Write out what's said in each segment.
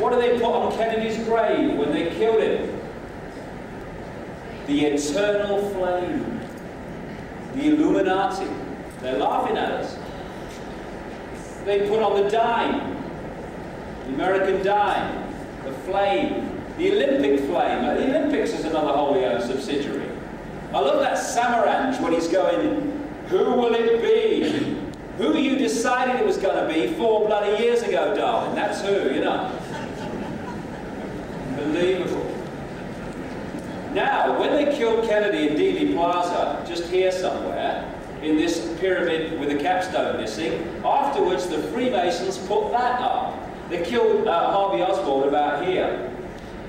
What do they put on Kennedy's grave when they killed him? The eternal flame. The Illuminati. They're laughing at us. They put on the dime. The American dime. The flame. The Olympic flame. The Olympics is another wholly owned subsidiary. I love that Samaranch when he's going, who will it be? Who you decided it was going to be 4 bloody years ago, darling. That's who, you know. Unbelievable. Now, when they killed Kennedy in Dealey Plaza, just here somewhere, in this pyramid with a capstone missing, afterwards the Freemasons put that up. They killed Harvey Oswald about here.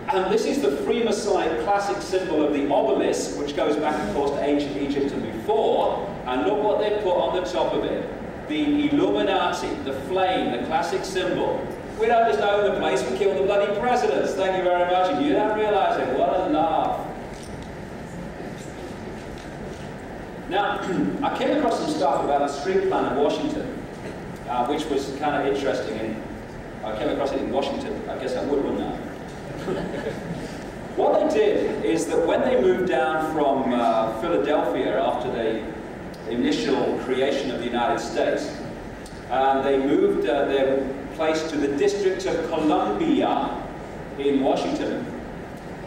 And this is the Freemasonic classic symbol of the obelisk, which goes back, of course, to ancient Egypt and before. And look what they put on the top of it. The Illuminati, the flame, the classic symbol. We don't just own the place, we kill the bloody presidents. Thank you very much. And you don't realize it. What a laugh. Now, I came across some stuff about the street plan of Washington, which was kind of interesting. And I came across it in Washington. I guess I would, wouldn't I? What they did is that when they moved down from Philadelphia after the initial creation of the United States, they moved their place to the District of Columbia in Washington.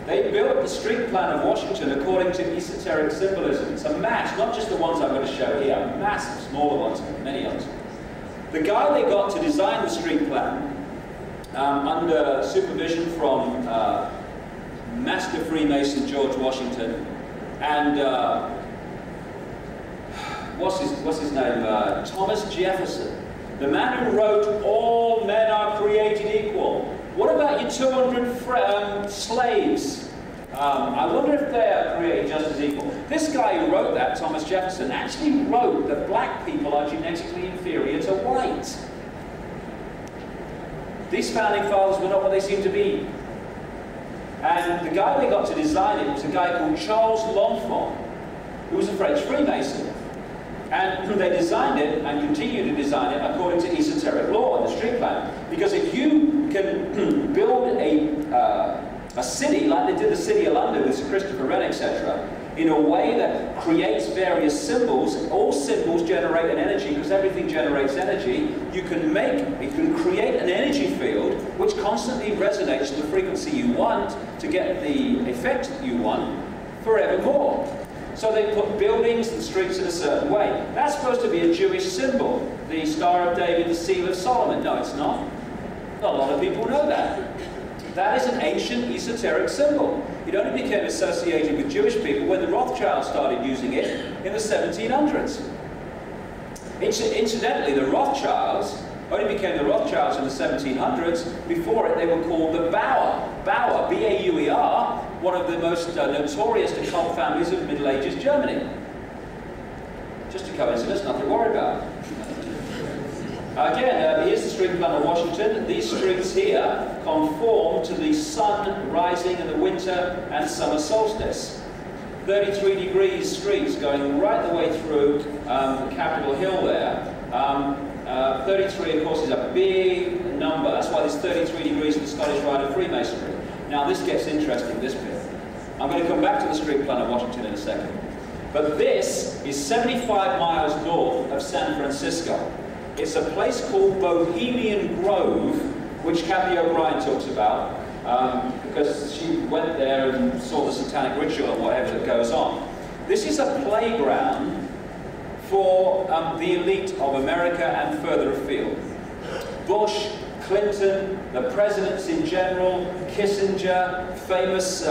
They built the street plan of Washington according to esoteric symbolism. It's a mass, not just the ones I'm going to show here, a mass of smaller ones, many others. The guy they got to design the street plan, under supervision from Master Freemason George Washington and what's his name? Thomas Jefferson, the man who wrote "All men are created equal." What about your 200 slaves? I wonder if they are created just as equal. This guy who wrote that, Thomas Jefferson, actually wrote that black people are genetically inferior to white. These founding fathers were not what they seemed to be. And the guy they got to design it was a guy called Charles L'Enfant, who was a French Freemason. And they designed it and continue to design it according to esoteric law and the street plan. Because if you can build a city, like they did the city of London with Sir Christopher Wren, etc., in a way that creates various symbols, all symbols generate an energy, because everything generates energy, you can create an energy field which constantly resonates to the frequency you want to get the effect that you want forevermore. So they put buildings and streets in a certain way. That's supposed to be a Jewish symbol. The Star of David, the Seal of Solomon. No, it's not. A lot of people know that. That is an ancient esoteric symbol. It only became associated with Jewish people when the Rothschilds started using it in the 1700s. Incidentally, the Rothschilds only became the Rothschilds in the 1700s. Before it, they were called the Bauer. Bauer, B-A-U-E-R, one of the most notorious occult families of Middle Ages Germany. Just a coincidence, nothing to worry about. Again, here's the street plan of Washington. These streets here conform to the sun rising in the winter and summer solstice. 33 degrees streets going right the way through Capitol Hill there. 33, of course, is a big number. That's why there's 33 degrees in the Scottish Rite of Freemasonry. Now, this gets interesting, this bit. I'm going to come back to the street plan of Washington in a second. But this is 75 miles north of San Francisco. It's a place called Bohemian Grove, which Kathy O'Brien talks about, because she went there and saw the satanic ritual and whatever that goes on. This is a playground for the elite of America and further afield. Bush, Clinton, the presidents in general, Kissinger, famous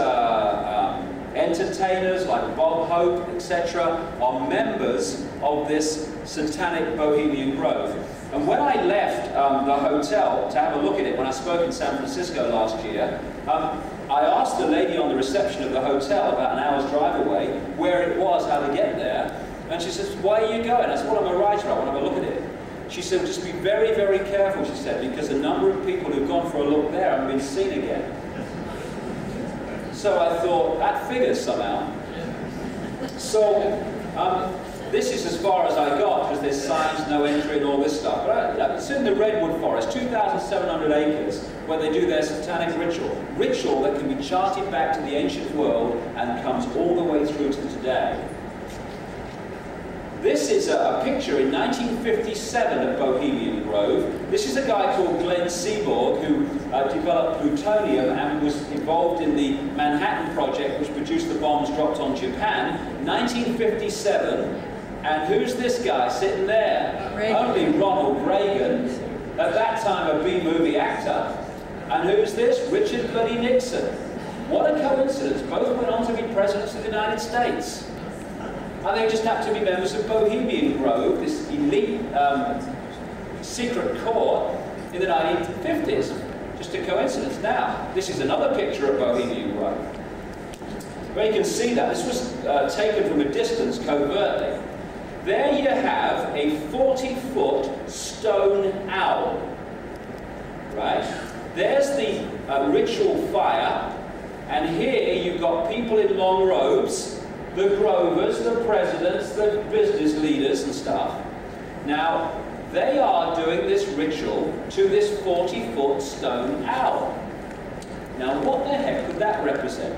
entertainers like Bob Hope, etc., are members of this satanic Bohemian Grove. And when I left the hotel to have a look at it when I spoke in San Francisco last year, I asked the lady on the reception of the hotel, about an hour's drive away, where it was, how to get there. And she says, "Why are you going?" I said, "Well, I'm a writer, I want to have a look at it." She said, "Just be very, very careful," she said, "because the number of people who've gone for a look there haven't been seen again." So I thought, that figures somehow. So this is as far as I got, because there's signs, no entry, and all this stuff. But it's in the Redwood Forest, 2,700 acres, where they do their satanic ritual that can be charted back to the ancient world and comes all the way through to today. This is a picture in 1957 of Bohemian Grove. This is a guy called Glenn Seaborg who developed plutonium and was involved in the Manhattan Project, which produced the bombs dropped on Japan. 1957, and who's this guy sitting there? Reagan. Only Ronald Reagan, at that time a B-movie actor. And who's this? Richard bloody Nixon. What a coincidence. Both went on to be presidents of the United States. And they just happen to be members of Bohemian Grove, this elite secret corps in the 1950s. Just a coincidence. Now, this is another picture of Bohemian Grove. Where you can see that. This was taken from a distance covertly. There you have a 40-foot stone owl. Right? There's the ritual fire. And here you've got people in long robes. The Grovers, the presidents, the business leaders and stuff. Now, they are doing this ritual to this 40-foot stone owl. Now, what the heck could that represent?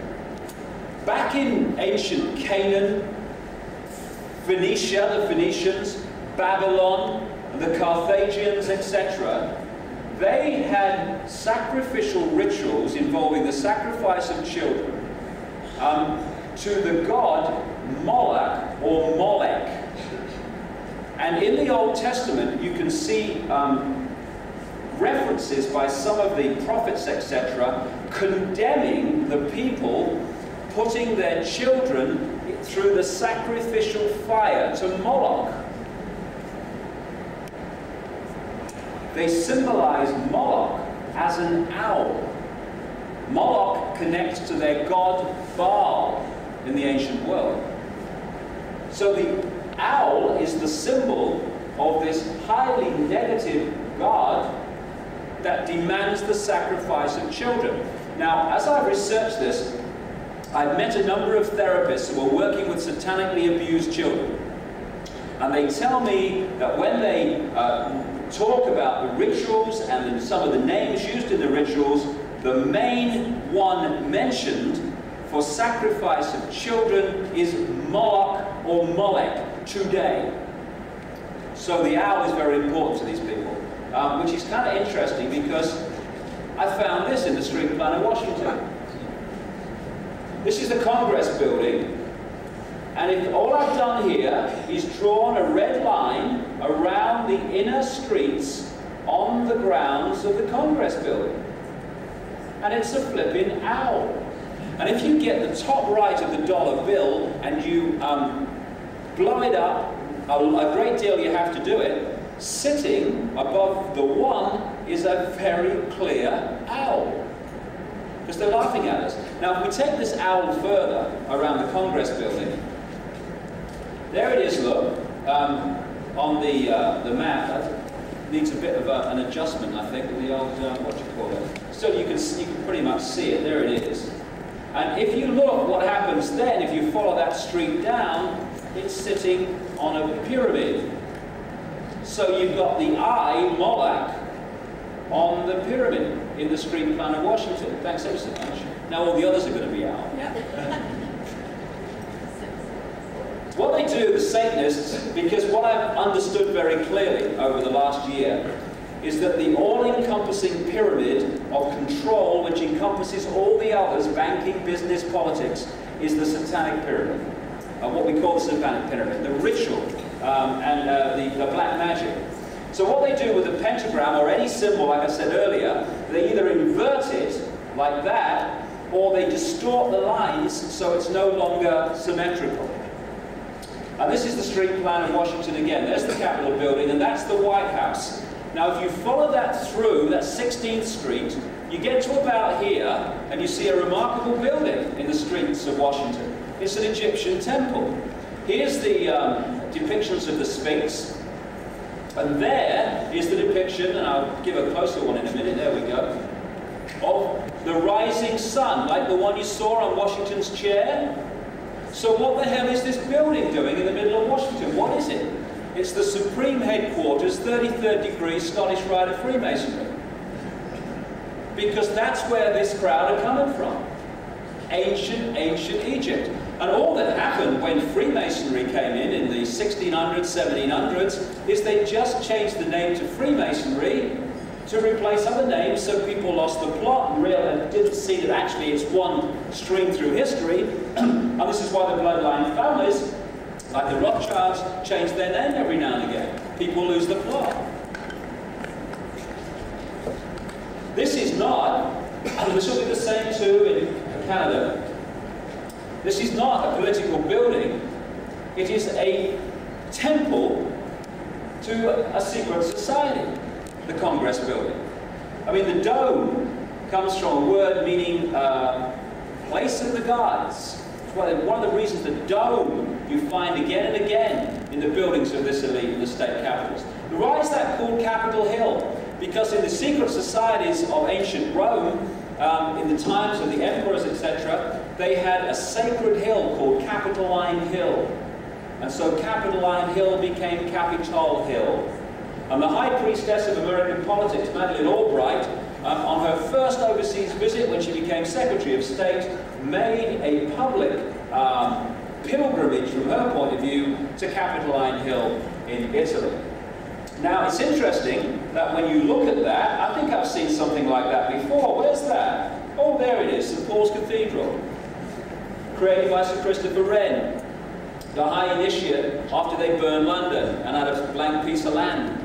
Back in ancient Canaan, Phoenicia, the Phoenicians, Babylon, the Carthaginians, etc., they had sacrificial rituals involving the sacrifice of children. To the god Moloch or Molech. And in the Old Testament you can see references by some of the prophets, etc., condemning the people putting their children through the sacrificial fire to Moloch. They symbolize Moloch as an owl. Moloch connects to their god Baal in the ancient world. So the owl is the symbol of this highly negative god that demands the sacrifice of children. Now, as I've researched this, I've met a number of therapists who are working with satanically abused children. And they tell me that when they talk about the rituals and some of the names used in the rituals, the main one mentioned for sacrifice of children is Moloch or Molech today. So the owl is very important to these people, which is kind of interesting because I found this in the street plan of Washington. This is the Congress building, and all I've done here is drawn a red line around the inner streets on the grounds of the Congress building. And it's a flipping owl. And if you get the top right of the dollar bill and you blow it up, a great deal you have to do it, sitting above the one is a very clear owl. Because they're laughing at us. Now, if we take this owl further around the Congress building, there it is, look, on the map. That needs a bit of an adjustment, I think, with the old, what do you call it? So you can pretty much see it. There it is. And if you look what happens then, if you follow that street down, it's sitting on a pyramid. So you've got the eye, Moloch, on the pyramid in the street plan of Washington. Thanks ever so much. Now all the others are going to be out. Yeah. What they do, the Satanists, because what I've understood very clearly over the last year, is that the all-encompassing pyramid of control, which encompasses all the others, banking, business, politics, is the satanic pyramid. What we call the satanic pyramid, the ritual and the black magic. So what they do with the pentagram or any symbol, like I said earlier, they either invert it like that, or they distort the lines so it's no longer symmetrical. And this is the street plan of Washington again. There's the Capitol building, and that's the White House. Now, if you follow that through, that's 16th Street, you get to about here, and you see a remarkable building in the streets of Washington. It's an Egyptian temple. Here's the depictions of the Sphinx, and there is the depiction, and I'll give a closer one in a minute, there we go, of the rising sun, like the one you saw on Washington's chair. So what the hell is this building doing in the middle of Washington? What is it? It's the Supreme Headquarters, 33rd degree Scottish Rite of Freemasonry. Because that's where this crowd are coming from. Ancient Egypt. And all that happened when Freemasonry came in the 1600s, 1700s, is they just changed the name to Freemasonry to replace other names, so people lost the plot and didn't see that actually it's one string through history. And this is why the bloodline families, like the Rothschilds, change their name every now and again. People lose the plot. This is not, and this will be the same too in Canada, this is not a political building, it is a temple to a secret society, the Congress building. I mean, the dome comes from a word meaning place of the gods. One of the reasons the dome you find again and again in the buildings of this elite in the state capitals. Why is that called Capitol Hill? Because in the secret societies of ancient Rome, in the times of the emperors, etc., they had a sacred hill called Capitoline Hill. And so Capitoline Hill became Capitol Hill. And the High Priestess of American politics, Madeleine Albright, on her first overseas visit when she became Secretary of State, made a public pilgrimage, from her point of view, to Capitoline Hill in Italy. Now, it's interesting that when you look at that, I think I've seen something like that before. Where's that? Oh, there it is, St. Paul's Cathedral, created by Sir Christopher Wren, the High Initiate after they burned London and had a blank piece of land.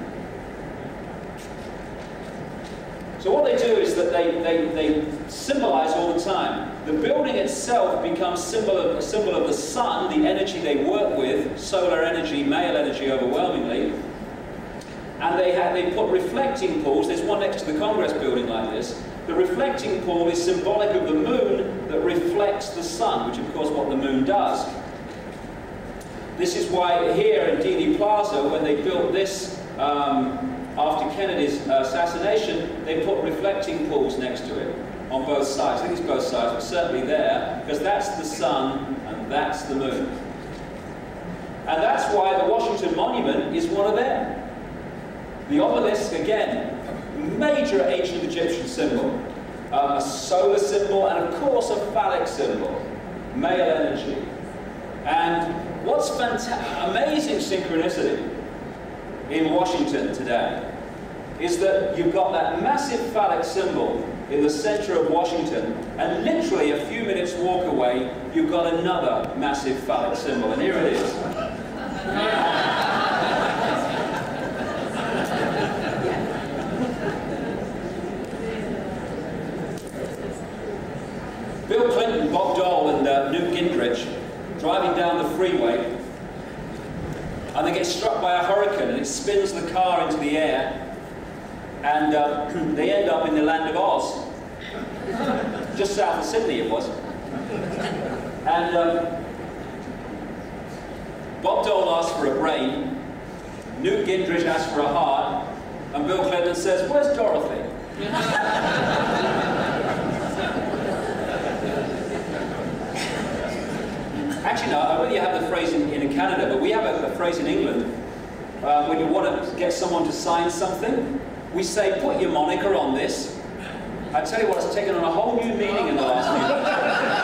So what they do is that they symbolize all the time. The building itself becomes a symbol of the sun, the energy they work with, solar energy, male energy overwhelmingly. And they put reflecting pools. There's one next to the Congress building like this. The reflecting pool is symbolic of the moon that reflects the sun, which of course what the moon does. This is why here in Dealey Plaza, when they built this after Kennedy's assassination, they put reflecting pools next to it on both sides. I think it's both sides, but certainly there, because that's the sun and that's the moon. And that's why the Washington Monument is one of them. The obelisk, again, major ancient Egyptian symbol, a solar symbol, and of course a phallic symbol, male energy. And what's amazing synchronicity in Washington today is that you've got that massive phallic symbol in the center of Washington, and literally a few minutes walk away, you've got another massive phallic symbol, and here it is. Bill Clinton, Bob Dole, and Newt Gingrich driving down the freeway, and they get struck by a hurricane and it spins the car into the air, and they end up in the land of Oz, just south of Sydney it was. And Bob Dole asks for a brain, Newt Gingrich asks for a heart, and Bill Clinton says, "Where's Dorothy?" Actually, no, I don't really have the phrase in Canada, but we have a phrase in England. When you want to get someone to sign something, we say, "Put your moniker on this." I tell you what, it's taken on a whole new meaning in the last few years.